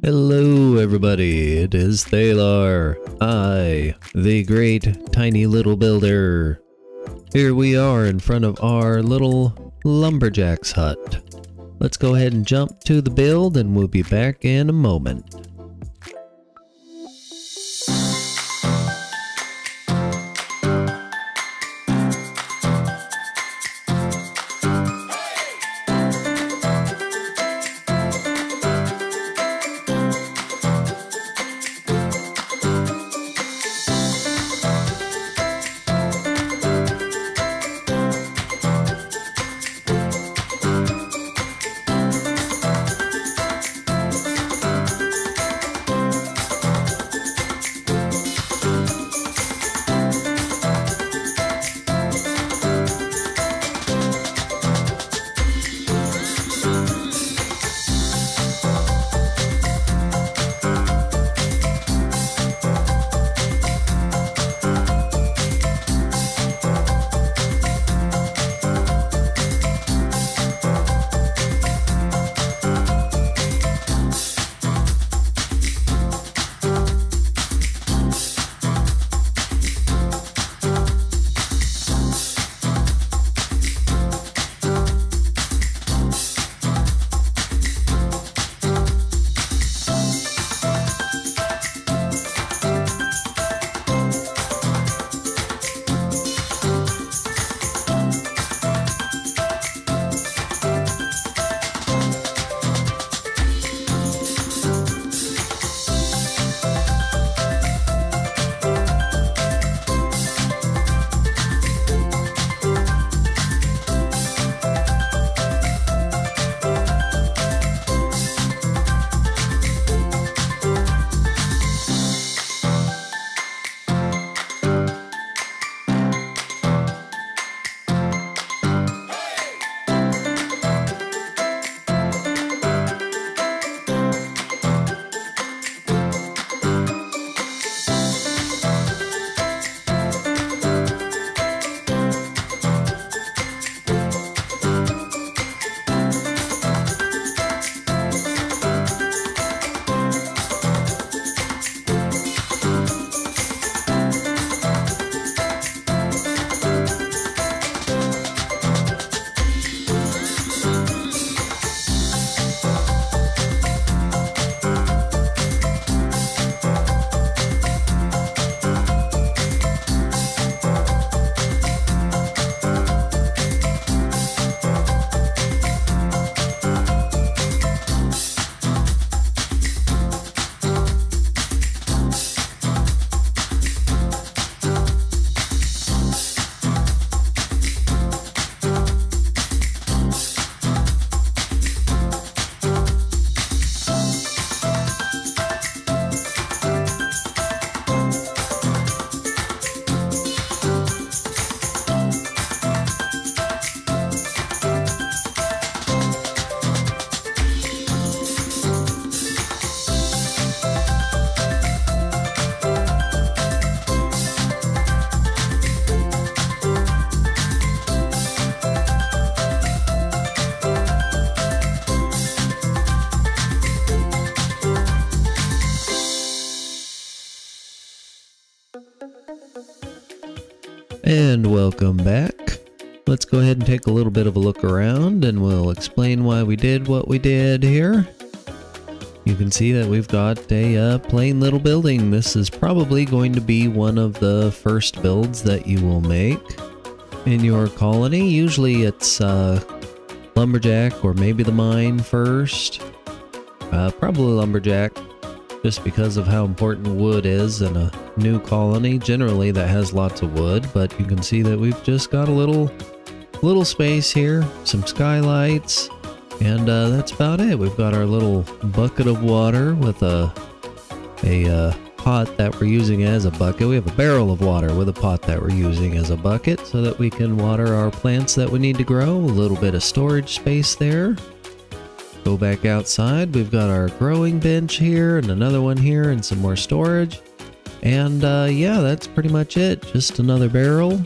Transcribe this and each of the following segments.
Hello everybody, it is Thaylar, I, the great tiny little builder. Here we are in front of our little Lumberjack's hut. Let's go ahead and jump to the build and we'll be back in a moment. And welcome back. Let's go ahead and take a little bit of a look around and we'll explain why we did what we did here. You can see that we've got a plain little building. This is probably going to be one of the first builds that you will make in your colony. Usually it's Lumberjack or maybe the mine first. Probably Lumberjack, just because of how important wood is in a new colony. Generally that has lots of wood, but you can see that we've just got a little space here, some skylights, and that's about it. We've got our little bucket of water with a pot that we're using as a bucket. We have a barrel of water with a pot that we're using as a bucket so that we can water our plants that we need to grow. A little bit of storage space there. Go back outside, we've got our growing bench here and another one here and some more storage. And yeah, that's pretty much it. Just another barrel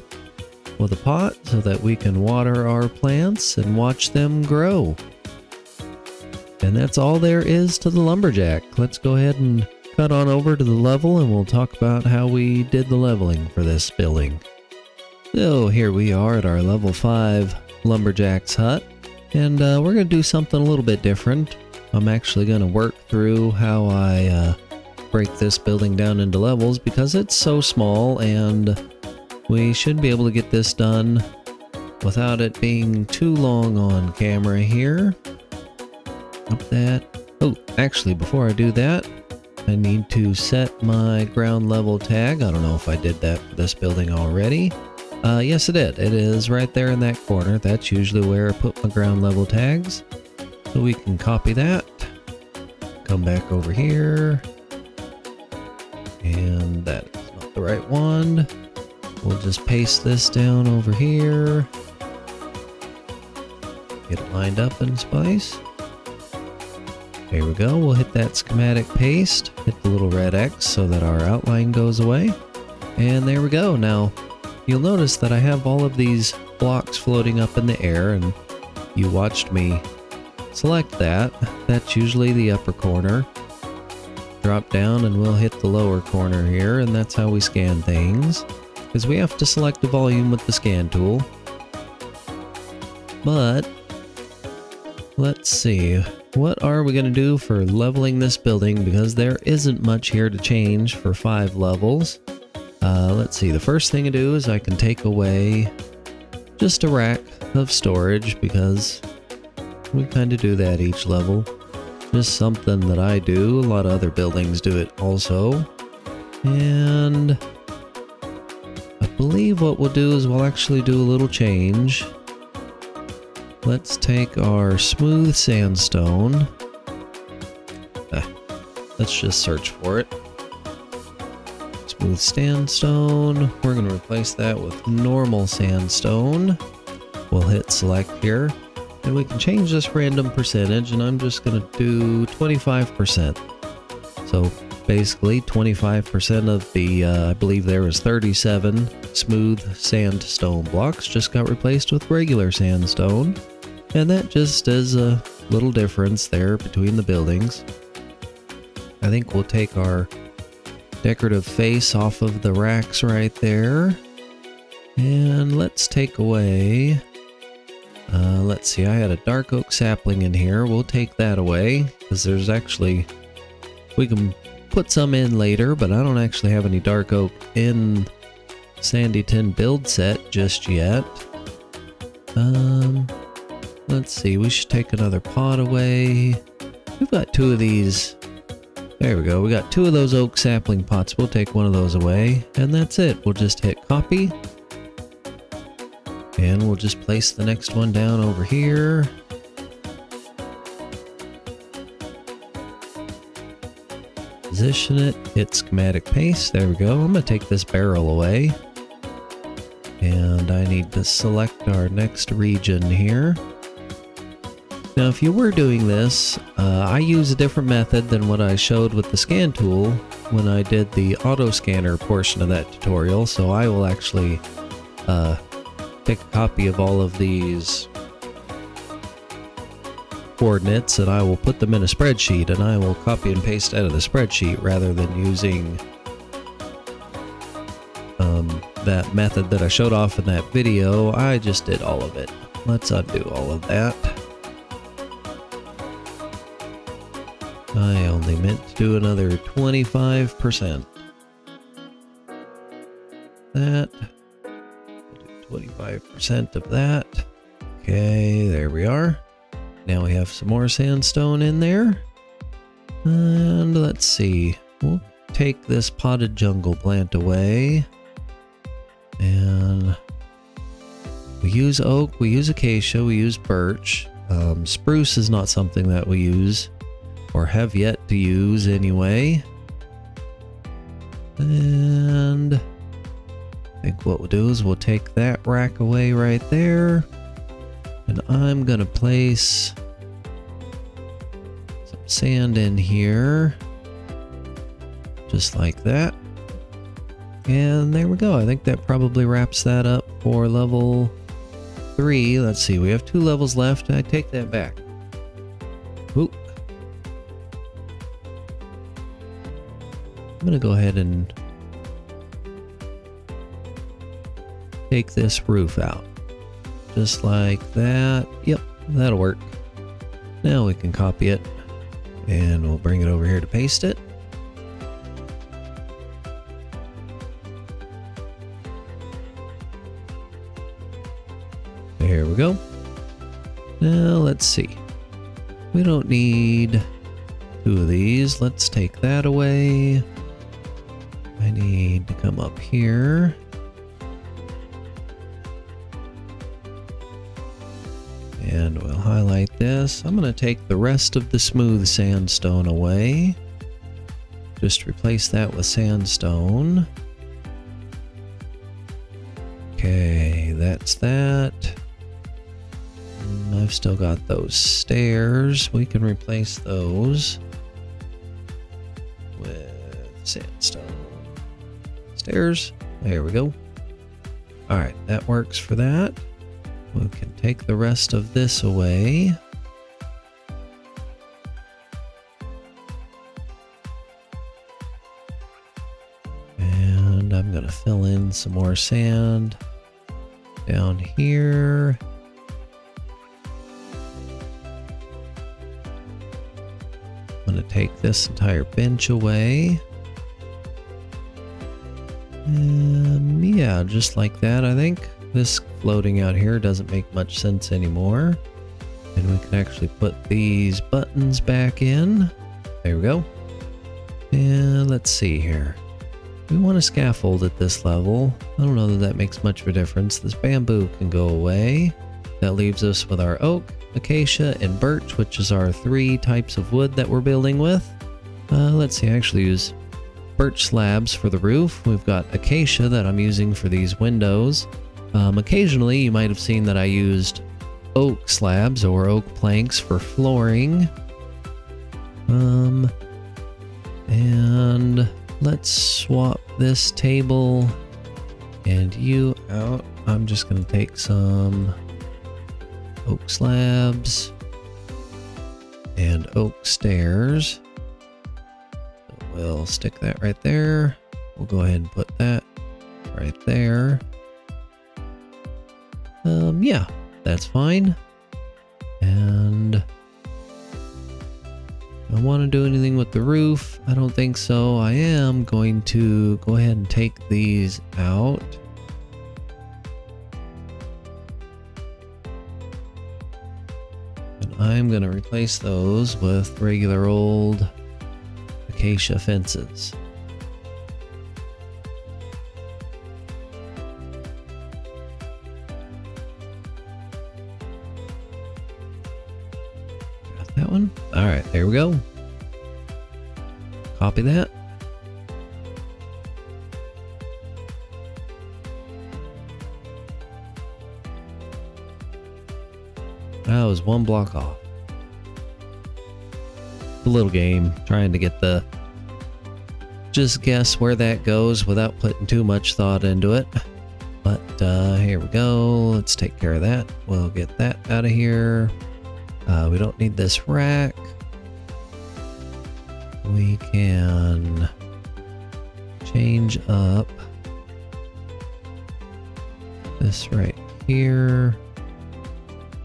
with a pot so that we can water our plants and watch them grow. And that's all there is to the Lumberjack. Let's go ahead and cut on over to the level and we'll talk about how we did the leveling for this building. So here we are at our level 5 Lumberjack's hut. And we're going to do something a little bit different. I'm actually going to work through how I break this building down into levels because it's so small, and we should be able to get this done without it being too long on camera here. Up that. Oh, actually, before I do that, I need to set my ground level tag. I don't know if I did that for this building already. Yes, I did. It is right there in that corner. That's usually where I put my ground level tags. So we can copy that. Come back over here. And that is not the right one. We'll just paste this down over here. Get it lined up in place. There we go. We'll hit that schematic paste. Hit the little red X so that our outline goes away. And there we go. Now, you'll notice that I have all of these blocks floating up in the air, and you watched me select that. That's usually the upper corner. Drop down and we'll hit the lower corner here, and that's how we scan things. Because we have to select the volume with the scan tool. But let's see. What are we going to do for leveling this building? Because there isn't much here to change for 5 levels. Let's see. The first thing to do is I can take away just a rack of storage, because we kind of do that each level. Just something that I do. A lot of other buildings do it also. And I believe what we'll do is we'll actually do a little change. Let's take our smooth sandstone. Let's just search for it. Smooth sandstone. We're going to replace that with normal sandstone. We'll hit select here. And we can change this random percentage, and I'm just going to do 25%. So basically 25% of the, I believe there was 37 smooth sandstone blocks just got replaced with regular sandstone. And that just is a little difference there between the buildings. I think we'll take our decorative face off of the racks right there. And let's take away... let's see, I had a dark oak sapling in here. We'll take that away, because there's actually... we can put some in later, but I don't actually have any dark oak in Sandyton build set just yet. Let's see, we should take another pot away. We've got 2 of these. There we go, we got 2 of those oak sapling pots. We'll take one of those away, and that's it. We'll just hit copy. And we'll just place the next one down over here. Position it, hit schematic paste. There we go. I'm going to take this barrel away. And I need to select our next region here. Now, if you were doing this, I use a different method than what I showed with the scan tool when I did the auto scanner portion of that tutorial. So I will actually take a copy of all of these coordinates, and I will put them in a spreadsheet, and I will copy and paste out of the spreadsheet rather than using that method that I showed off in that video. I just did all of it. Let's undo all of that. I only meant to do another 25%. That. 25% of that. Okay, there we are. Now we have some more sandstone in there. And let's see. We'll take this potted jungle plant away. And we use oak, we use acacia, we use birch. Spruce is not something that we use, or have yet to use anyway. And I think what we'll do is we'll take that rack away right there. And I'm gonna place some sand in here. Just like that. And there we go. I think that probably wraps that up for level 3. Let's see, we have 2 levels left. I take that back. Oop, I'm going to go ahead and take this roof out. Just like that. Yep, that'll work. Now we can copy it and we'll bring it over here to paste it. There we go. Now let's see. We don't need 2 of these. Let's take that away. I need to come up here. And we'll highlight this. I'm going to take the rest of the smooth sandstone away. Just replace that with sandstone. Okay, that's that. I've still got those stairs. We can replace those with sandstone. Stairs. There we go. Alright, that works for that. We can take the rest of this away. And I'm going to fill in some more sand down here. I'm going to take this entire bench away. And yeah, just like that, I think. This floating out here doesn't make much sense anymore. And we can actually put these buttons back in. There we go. And let's see here. We want a scaffold at this level. I don't know that that makes much of a difference. This bamboo can go away. That leaves us with our oak, acacia, and birch, which is our 3 types of wood that we're building with. Let's see, I actually use birch slabs for the roof. We've got acacia that I'm using for these windows. Occasionally, you might have seen that I used oak slabs or oak planks for flooring. And let's swap this table and you out. I'm just going to take some oak slabs and oak stairs. So we'll stick that right there. We'll go ahead and put that right there. Yeah, that's fine. And I want to do anything with the roof. I don't think so. I am going to go ahead and take these out. And I'm going to replace those with regular old acacia fences. That one. All right, there we go. Copy that. That was 1 block off. A little game, trying to get the just guess where that goes without putting too much thought into it. But here we go. Let's take care of that. We'll get that out of here. We don't need this rack. We can change up this right here.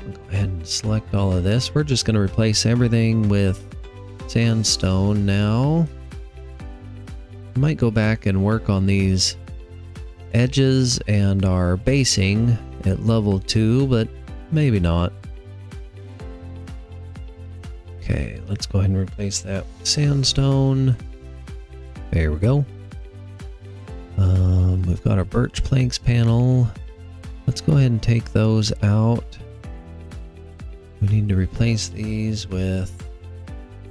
We'll go ahead and select all of this. We're just going to replace everything with sandstone now. I might go back and work on these edges and our basing at level 2, but maybe not. Okay, let's go ahead and replace that with sandstone. There we go. We've got our birch planks panel. Let's go ahead and take those out. We need to replace these with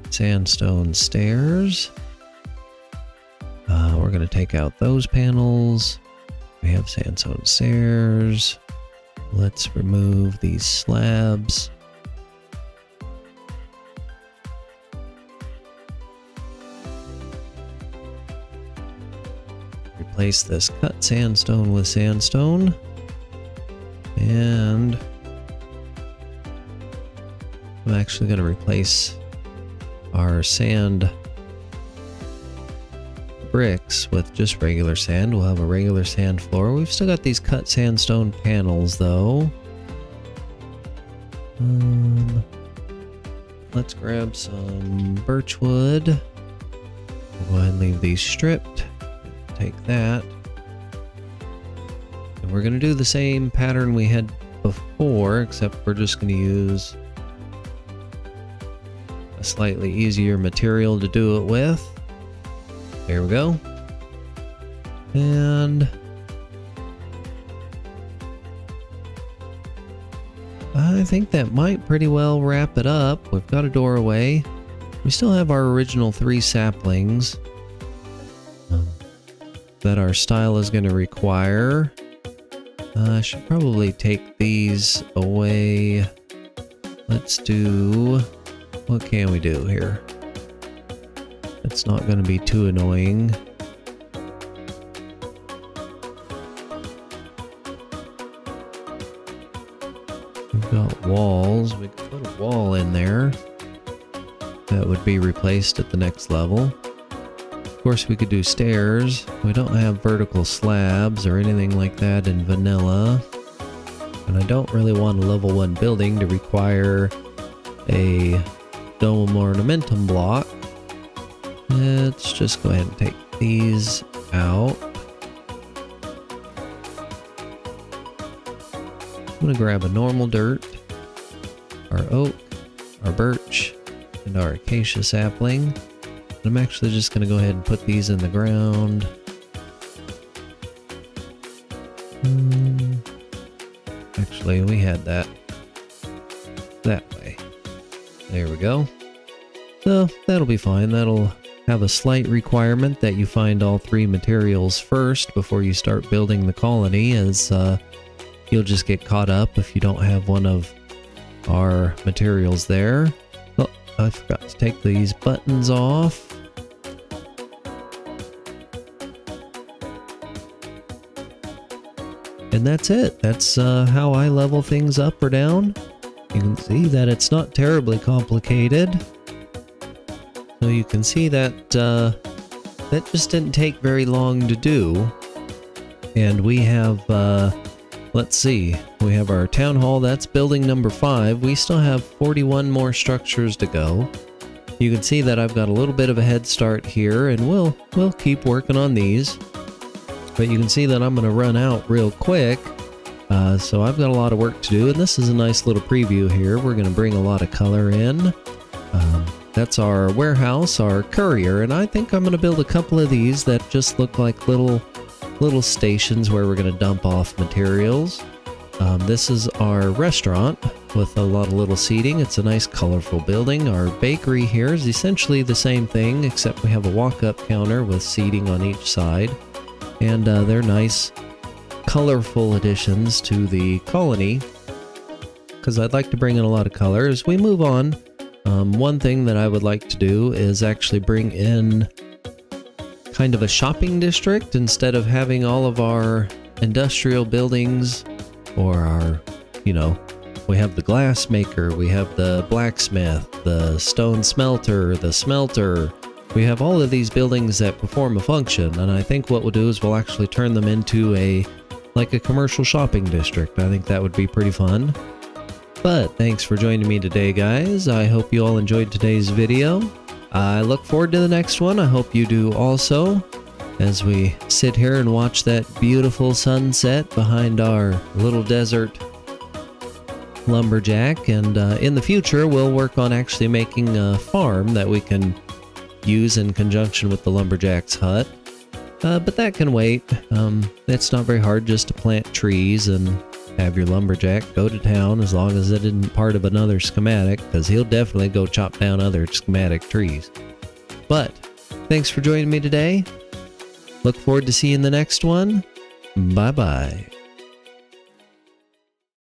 sandstone stairs. We're going to take out those panels. We have sandstone stairs. Let's remove these slabs. Replace this cut sandstone with sandstone. And I'm actually going to replace our sand bricks with just regular sand. We'll have a regular sand floor. We've still got these cut sandstone panels though. Let's grab some birch wood. We'll go ahead and leave these stripped. Take that. And we're going to do the same pattern we had before, except we're just going to use a slightly easier material to do it with. There we go. And I think that might pretty well wrap it up. We've got a doorway. We still have our original 3 saplings that our style is going to require. I should probably take these away. Let's do... what can we do here? It's not going to be too annoying. We've got walls. We could put a wall in there. That would be replaced at the next level. Of course, we could do stairs. We don't have vertical slabs or anything like that in vanilla. And I don't really want a level 1 building to require a dome ornamentum block. Let's just go ahead and take these out. I'm going to grab a normal dirt, our oak, our birch, and our acacia sapling. I'm actually just going to go ahead and put these in the ground. Actually, we had that way. There we go. So that'll be fine. That'll have a slight requirement that you find all 3 materials first before you start building the colony, as you'll just get caught up if you don't have one of our materials there. Oh, I forgot to take these buttons off. And that's it. That's how I level things up or down. You can see that it's not terribly complicated. So you can see that that just didn't take very long to do. And we have, let's see, we have our town hall. That's building number 5. We still have 41 more structures to go. You can see that I've got a little bit of a head start here, and we'll keep working on these. But you can see that I'm going to run out real quick. So I've got a lot of work to do, and this is a nice little preview here. We're going to bring a lot of color in. That's our warehouse, our courier, and I think I'm going to build a couple of these that just look like little stations where we're going to dump off materials. This is our restaurant with a lot of little seating. It's a nice colorful building. Our bakery here is essentially the same thing, except we have a walk-up counter with seating on each side. And they're nice, colorful additions to the colony, because I'd like to bring in a lot of color. As we move on, one thing that I would like to do is actually bring in kind of a shopping district instead of having all of our industrial buildings, or our, you know, we have the glass maker, we have the blacksmith, the stone smelter, the smelter. We have all of these buildings that perform a function, and I think what we'll do is we'll actually turn them into like a commercial shopping district. I think that would be pretty fun. But thanks for joining me today, guys. I hope you all enjoyed today's video. I look forward to the next one. I hope you do also, as we sit here and watch that beautiful sunset behind our little desert lumberjack. And in the future, we'll work on actually making a farm that we can use in conjunction with the lumberjack's hut. But that can wait. It's not very hard just to plant trees and have your lumberjack go to town, as long as it isn't part of another schematic, because he'll definitely go chop down other schematic trees. But thanks for joining me today. Look forward to seeing the next one. Bye bye.